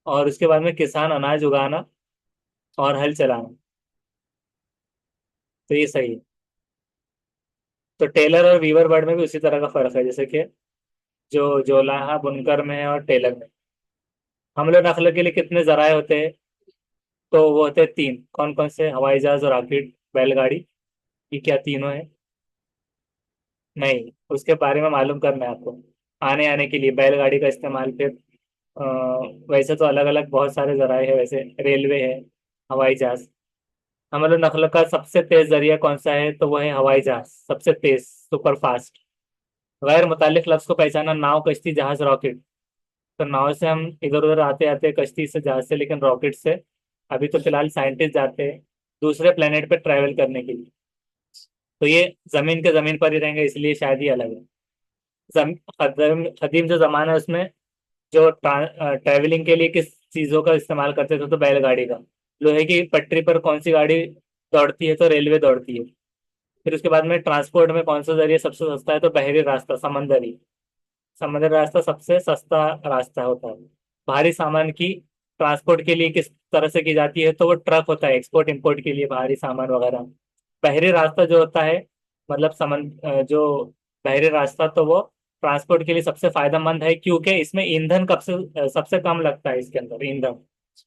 और उसके बाद में किसान अनाज उगाना और हल चलाना, तो ये सही है। तो टेलर और वीवर बर्ड में भी उसी तरह का फर्क है, जैसे कि जो जोलाहा बुनकर में है और टेलर में। हमले और नकल के लिए कितने जराए होते हैं? तो वो होते हैं तीन। कौन कौन से? हवाई जहाज, रॉकेट, बैलगाड़ी। ये क्या तीनों है? नहीं, उसके बारे में मालूम करना है आपको। आने आने के लिए बैलगाड़ी का इस्तेमाल, फिर अ, वैसे तो अलग अलग बहुत सारे जराए हैं, वैसे रेलवे है, हवाई जहाज। हमल और नकल का सबसे तेज जरिया कौन सा है? तो वो है हवाई जहाज, सबसे तेज, सुपर फास्ट। गैर मुतालिक लफ्ज को पहचाना। नाव, कश्ती, जहाज, रॉकेट। तो नाव से हम इधर उधर आते आते, कश्ती से, जहाज से, लेकिन रॉकेट से अभी तो फिलहाल साइंटिस्ट जाते हैं दूसरे प्लेनेट पे ट्रैवल करने के लिए। तो ये जमीन के जमीन पर ही रहेंगे, इसलिए शायद ही अलग है। कदीम जो जमाना है उसमें जो ट्रैवलिंग के लिए किस चीजों का इस्तेमाल करते थे? तो बैलगाड़ी का। लोहे की पटरी पर कौन सी गाड़ी दौड़ती है? तो रेलवे दौड़ती है। फिर उसके बाद में ट्रांसपोर्ट में कौन सा जरिए सबसे सस्ता है? तो बहरी रास्ता, समंदरी। समुद्री रास्ता सबसे सस्ता रास्ता होता है। भारी सामान की ट्रांसपोर्ट के लिए किस तरह से की जाती है? तो वो ट्रक होता है, एक्सपोर्ट इंपोर्ट के लिए भारी सामान वगैरह। बहरी रास्ता जो होता है, मतलब जो बहरी रास्ता, तो वो ट्रांसपोर्ट के लिए सबसे फायदेमंद है, क्योंकि इसमें ईंधन सबसे कम लगता है इसके अंदर ईंधन।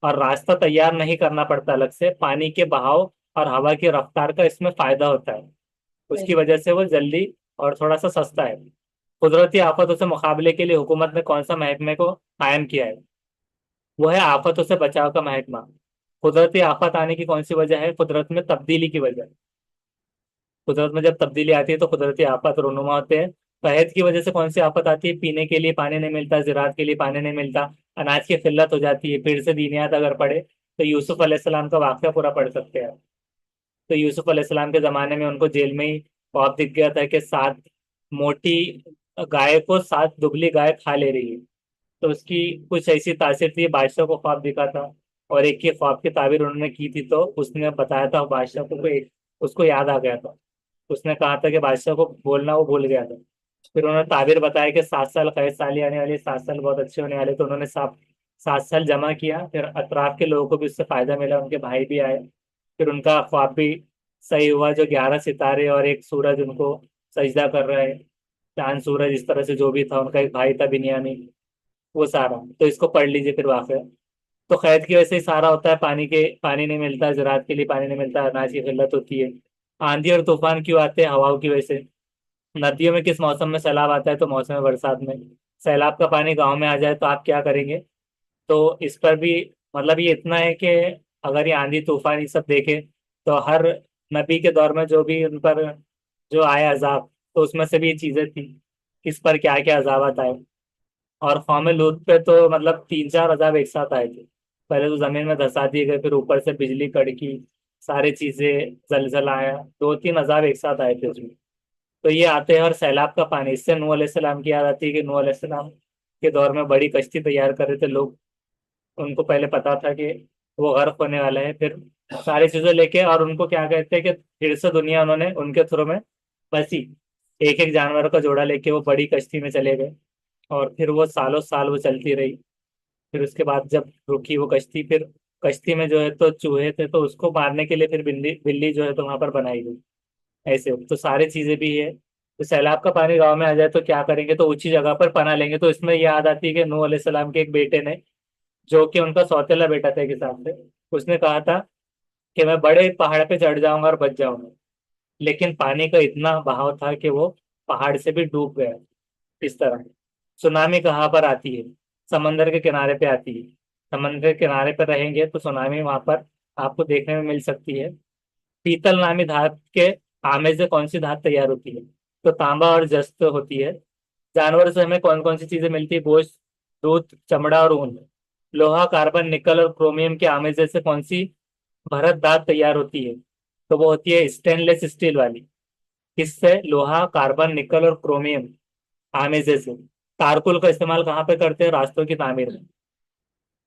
और रास्ता तैयार नहीं करना पड़ता अलग से, पानी के बहाव और हवा की रफ्तार का इसमें फायदा होता है। उसकी वजह से वो जल्दी और थोड़ा सा सस्ता है। कुदरती आफतों से मुकाबले के लिए हुकूमत ने कौन सा महकमे को कायम किया है? वो है आफतों से बचाव का महकमा। कुदरती आफत आने की कौन सी वजह है? कुदरत में तब्दीली की वजह। कुदरत में जब तब्दीली आती है तो कुदरती आफत रोनुमा होते हैं। कहत की वजह से कौन सी आफत आती है? पीने के लिए पानी नहीं मिलता, ज़राअत के लिए पानी नहीं मिलता, अनाज की किल्लत हो जाती है। फिर से दीनियात अगर पढ़े तो यूसुफ अलैहिस्सलाम का वाक़या पूरा पढ़ सकते हैं। तो यूसुफ अलैहिस्सलाम के ज़माने में उनको जेल में ही ख्वाब दिख गया था कि 7 मोटी गाय को 7 दुबली गाय खा ले रही है। तो उसकी कुछ ऐसी तासीर थी, बादशाह को ख्वाब दिखा था। और एक ही ख्वाब की ताबीर उन्होंने की थी, तो उसने बताया था बादशाह को, एक उसको याद आ गया था। उसने कहा था कि बादशाह को बोलना, वो भूल गया था। फिर उन्होंने ताबीर बताया कि 7 साल कैद साली आने वाली है, 7 साल बहुत अच्छे होने वाले। तो उन्होंने 7 साल जमा किया, फिर अतराफ के लोगों को भी उससे फायदा मिला, उनके भाई भी आए। फिर उनका ख्वाब भी सही हुआ, जो 11 सितारे और एक सूरज उनको सजदा कर रहा है, चांद सूरज इस तरह से जो भी था, उनका एक भाई था बिन्यामीन। वो सारा तो इसको पढ़ लीजिए फिर वाक़या। तो खैर की वजह से ही सारा होता है, पानी नहीं मिलता, ज़राअत के लिए पानी नहीं मिलता, अनाज की किल्लत होती है। आंधी और तूफान क्यों आते हैं? हवाओं की वजह से। नदियों में किस मौसम में सैलाब आता है? तो मौसम बरसात में। सैलाब का पानी गांव में आ जाए तो आप क्या करेंगे? तो इस पर भी मतलब ये इतना है कि अगर ये आंधी तूफान ये सब देखे, तो हर नबी के दौर में जो भी उन पर जो आए अजाब, तो उसमें से भी ये चीजें थी, किस पर क्या क्या अजाबत आए। और कौम लूत पे तो मतलब 3 4 अजाब एक साथ आए थे। पहले तो जमीन में धंसा दिए गए, फिर ऊपर से बिजली कड़की, सारी चीजें, जलजल आया, 2 3 अजाब एक साथ आए थे उसमें। तो ये आते हैं। और सैलाब का पानी, इससे नूह अलैहिस्सलाम की याद आती है कि नूह अलैहिस्सलाम के दौर में बड़ी कश्ती तैयार कर रहे थे लोग। उनको पहले पता था कि वो गर्क होने वाला है, फिर सारी चीजें लेके, और उनको क्या कहते हैं कि फिर से दुनिया उन्होंने उनके थ्रू में बसी। एक एक जानवर का जोड़ा लेके वो बड़ी कश्ती में चले गए, और फिर वो सालों साल वो चलती रही। फिर उसके बाद जब रुकी वो कश्ती, फिर कश्ती में जो है तो चूहे थे, तो उसको मारने के लिए फिर बिल्ली बिल्ली जो है तो वहां पर बनाई गई। ऐसे तो सारी चीजें भी है। तो सैलाब का पानी गांव में आ जाए तो क्या करेंगे? तो ऊंची जगह पर पनाह लेंगे। तो इसमें ये याद आती है कि नूह अलैहिस्सलाम के एक बेटे ने, जो कि उनका सौतेला बेटा था एक हिसाब से, उसने कहा था कि मैं बड़े पहाड़ पे चढ़ जाऊंगा और बच जाऊंगा। लेकिन पानी का इतना बहाव था कि वो पहाड़ से भी डूब गया। इस तरह सुनामी कहाँ पर आती है? समंदर के किनारे पे आती है। समंदर के किनारे पर रहेंगे तो सुनामी वहां पर आपको देखने में मिल सकती है। पीतल नामी धातु के आमे से कौन सी धातु तैयार होती है? तो तांबा और जस्त होती है। जानवर से हमें कौन कौन सी चीजें मिलती है? गोश्त, दूध, चमड़ा और ऊन। लोहा, कार्बन, निकल और क्रोमियम के आमेजे से कौन सी भरत धातु तैयार होती है? तो वो होती है स्टेनलेस स्टील वाली। किससे? लोहा, कार्बन, निकल और क्रोमियम आमेजे से। कारकुल का इस्तेमाल कहाँ पे करते हैं? रास्तों की तामीर में।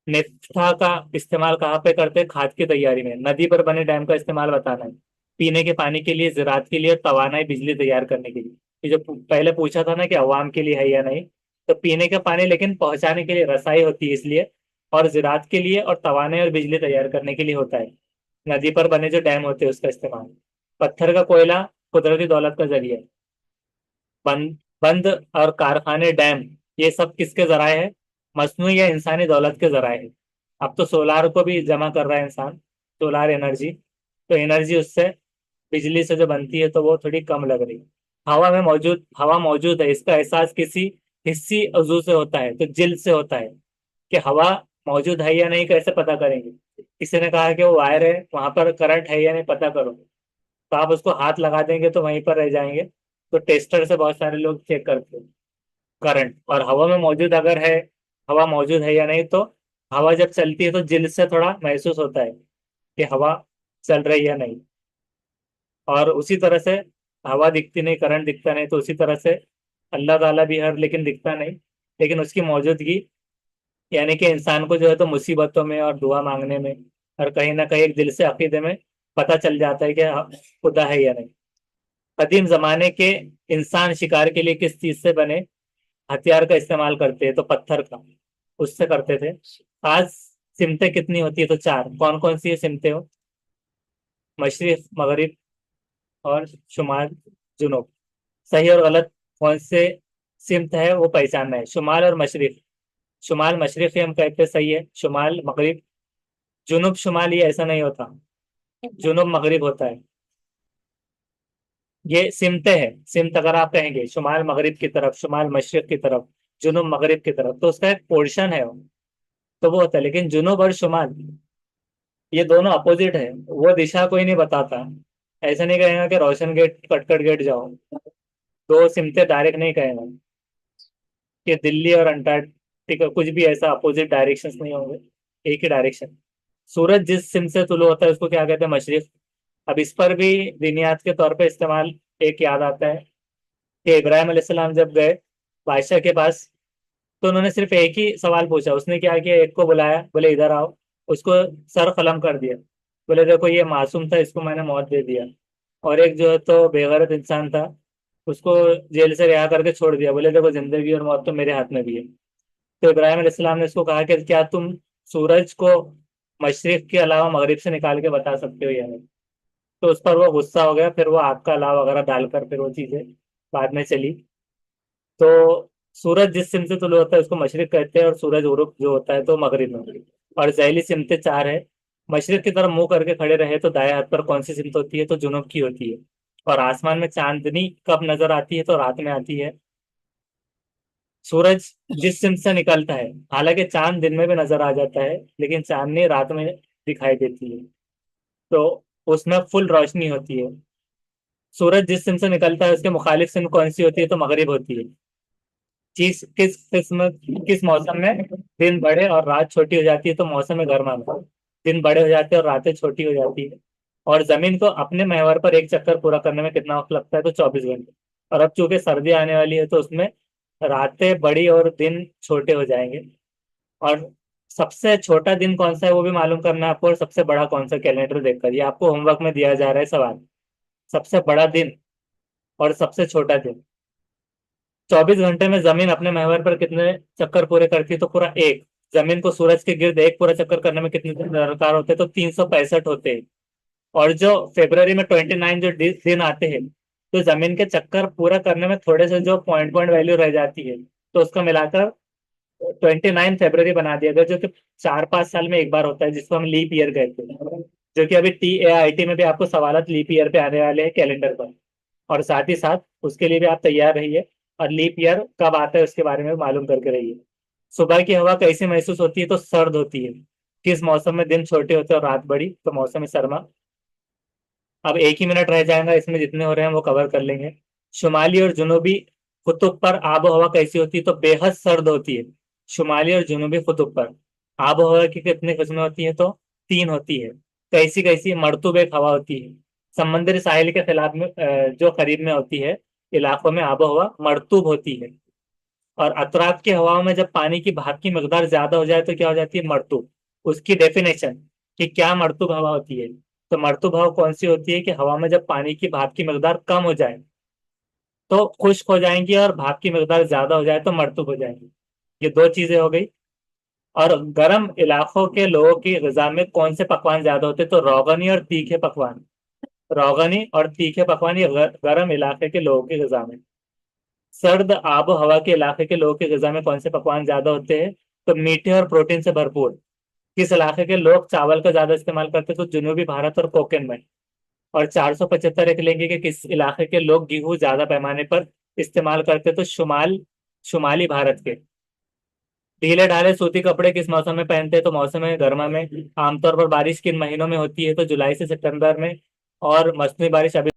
नेफ्था का इस्तेमाल कहाँ पे करते हैं? खाद की तैयारी में। नदी पर बने डैम का इस्तेमाल बताना है। पीने के पानी के लिए, ज़राअत के लिए, तवानाई, बिजली तैयार करने के लिए। ये जो पहले पूछा था ना कि अवाम के लिए है या नहीं, तो पीने का पानी लेकिन पहुंचाने के लिए रसाई होती है इसलिए। और ज़राअत के लिए और तवानाई और बिजली तैयार करने के लिए होता है। नदी पर बने जो डैम होते हैं उसका इस्तेमाल। पत्थर का कोयला कुदरती दौलत का जरिया है। बंद बंद और कारखाने, डैम ये सब किसके जराए है? मसनूई या इंसानी दौलत के जराए है। अब तो सोलार को भी जमा कर रहा है इंसान, सोलार एनर्जी। तो एनर्जी उससे, बिजली से जो बनती है, तो वो थोड़ी कम लग रही। हवा मौजूद है, इसका एहसास किसी हिस्सी अजू से होता है, तो जिल्द से होता है। कि हवा मौजूद है या नहीं कैसे पता करेंगे? किसी ने कहा कि वो वायर है, वहां पर करंट है या नहीं पता करो। तो आप उसको हाथ लगा देंगे तो वहीं पर रह जाएंगे। तो टेस्टर से बहुत सारे लोग चेक करते हैं करंट। और हवा में मौजूद अगर है, हवा मौजूद है या नहीं, तो हवा जब चलती है तो जिल्द से थोड़ा महसूस होता है कि हवा चल रही है या नहीं। और उसी तरह से हवा दिखती नहीं, करंट दिखता नहीं, तो उसी तरह से अल्लाह ताला भी हर, लेकिन दिखता नहीं, लेकिन उसकी मौजूदगी, यानी कि इंसान को जो है तो मुसीबतों में और दुआ मांगने में, और कहीं ना कहीं एक दिल से अकीदे में पता चल जाता है कि हाँ, खुदा है या नहीं। कदीम जमाने के इंसान शिकार के लिए किस चीज से बने हथियार का इस्तेमाल करते हैं? तो पत्थर का, उससे करते थे। आज सिमतें कितनी होती है? तो चार। कौन कौन सी सिमतें हो? मशरिक, मगरिब और शुमाल, जुनूब। सही और गलत कौन से सिमत है वो पहचानना है, शुमाल और मशरिक। शुमाल मशरिक हम कहते हैं, सही है। शुमाल मगरिब, जुनूब शुमाल, ये ऐसा नहीं होता। जुनूब मगरिब होता है। ये सिमतें हैं। सिमत अगर आप कहेंगे शुमाल मगरिब की तरफ, शुमाल मशरिक की तरफ, जुनूब मगरिब की तरफ, तो उसका एक पोर्शन है वो, तो वो होता है। लेकिन जुनूब और शुमाल, ये दोनों अपोजिट है। वो दिशा कोई नहीं बताता। ऐसा नहीं कहेगा कि रोशन गेट कटकट गेट जाओ। दो सिमते डायरेक्ट नहीं कहेगा कि दिल्ली और अंटार्कटिका, कुछ भी ऐसा अपोजिट डायरेक्शंस नहीं होंगे, एक ही डायरेक्शन। सूरज जिस सिम से तुलू होता है उसको क्या कहते हैं? मशरिक। अब इस पर भी दिनियात के तौर पे इस्तेमाल एक याद आता है कि इब्राहिम अलैहिस्सलाम जब गए बादशाह के पास, तो उन्होंने सिर्फ एक ही सवाल पूछा। उसने क्या किया, एक को बुलाया, बोले इधर आओ, उसको सर कलम कर दिया। बोले देखो ये मासूम था, इसको मैंने मौत दे दिया। और एक जो है तो बेगैरत इंसान था, उसको जेल से रिहा करके छोड़ दिया। बोले देखो जिंदगी और मौत तो मेरे हाथ में भी है। तो इब्राहिम अलैहिस्सलाम ने उसको कहा कि क्या तुम सूरज को मशरिक के अलावा मगरिब से निकाल के बता सकते हो या नहीं? तो उस पर वो गुस्सा हो गया। फिर वो आग का अलाव वगैरह डालकर फिर वो चीजें बाद में चली। तो सूरज जिस सिम से तुलू होता है उसको मशरिक कहते हैं, और सूरज उरुक जो होता है तो मगरिब में। और जैली सिमतें चार है। मशरिक की तरफ मुंह करके खड़े रहे तो दाएं हाथ पर कौन सी सिमत होती है? तो जुनूब की होती है। और आसमान में चांदनी कब नजर आती है? तो रात में आती है। सूरज जिस सिम से निकलता है, हालांकि चांद दिन में भी नजर आ जाता है, लेकिन चांदनी रात में दिखाई देती है, तो उसमें फुल रोशनी होती है। सूरज जिस सिम से निकलता है उसके मुखालिफ सिम कौन सी होती है? तो मगरिब होती है। किस मौसम में दिन बड़े और रात छोटी हो जाती है? तो मौसम में गर्मा में दिन बड़े हो जाते हैं और रातें छोटी हो जाती है। और जमीन को अपने महवर पर एक चक्कर पूरा करने में कितना वक्त लगता है? तो 24 घंटे। और अब चूंकि सर्दी आने वाली है तो उसमें रातें बड़ी और दिन छोटे हो जाएंगे। और सबसे छोटा दिन कौन सा है वो भी मालूम करना है आपको, और सबसे बड़ा कौन सा, कैलेंडर देखकर। ये आपको होमवर्क में दिया जा रहा है सवाल। सबसे बड़ा दिन और सबसे छोटा दिन। 24 घंटे में जमीन अपने महवर पर कितने चक्कर पूरे करती है? तो पूरा एक। जमीन को सूरज के गिर्द एक पूरा चक्कर करने में कितने दिन दरकार होते हैं? तो 365 होते हैं। और जो फेब्रवरी में 29 जो दिन आते हैं, तो जमीन के चक्कर पूरा करने में थोड़े से जो पॉइंट पॉइंट वैल्यू रह जाती है, तो उसका मिलाकर 29 फरवरी बना दिया गया, जो कि 4-5 साल में एक बार होता है, जिसको हम लीप ईयर कहते हैं। जो कि अभी TAIT में भी आपको सवाल लीप ईयर पे आने वाले हैं, कैलेंडर पर। और साथ ही साथ उसके लिए भी आप तैयार रहिए, और लीप ईयर कब आता है उसके बारे में मालूम करके रहिए। सुबह की हवा कैसी महसूस होती है? तो सर्द होती है। किस मौसम में दिन छोटे होते हैं और रात बड़ी? तो मौसम सरमा। अब एक ही मिनट रह जाएगा, इसमें जितने हो रहे हैं वो कवर कर लेंगे। शुमाली और जुनूबी कुतुब पर आबो हवा कैसी होती है? तो बेहद सर्द होती है। शुमाली और जुनूबी कुतुब पर आबो हवा की कितनी किस्में होती है? तो तीन होती है। कैसी कैसी? मरतूब एक हवा होती है। समुद्री साहिल के खिलाफ में जो करीब में होती है इलाकों में आबो हवा मरतूब होती है। और अतराफ की हवाओं में जब पानी की भाप की मकदार ज्यादा हो जाए तो क्या हो जाती है? मरतूब। उसकी डेफिनेशन कि क्या मरतूब हवा होती है? तो मरतूब हवा कौन सी होती है? कि हवा में जब पानी की भाप की मकदार कम हो जाए तो खुश्क हो जाएंगी, और भाप की मकदार ज्यादा हो जाए तो मरतूब हो जाएंगी। ये दो चीजें हो गई। और गर्म इलाकों के लोगों की गजा में कौन से पकवान ज्यादा होते हैं? तो रोगनी और तीखे पकवान। रोगनी और तीखे पकवान ये गर्म इलाके के लोगों की गजा में। सर्द आबो हवा के इलाके के लोगों की ग़िज़ा में कौन से पकवान ज्यादा होते हैं? तो मीठे और प्रोटीन से भरपूर। किस इलाके के लोग चावल का ज्यादा इस्तेमाल करते हैं? तो जनूबी भारत और कोकेन में। और 475 एक लेंगे कि किस इलाके के लोग गेहूं ज्यादा पैमाने पर इस्तेमाल करते हैं? तो शुमाली भारत के। ढीले ढाले सूती कपड़े किस मौसम में पहनते हैं? तो मौसम गर्मा में। आमतौर पर बारिश किन महीनों में होती है? तो जुलाई से सितंबर में। और मौसमी बारिश अभी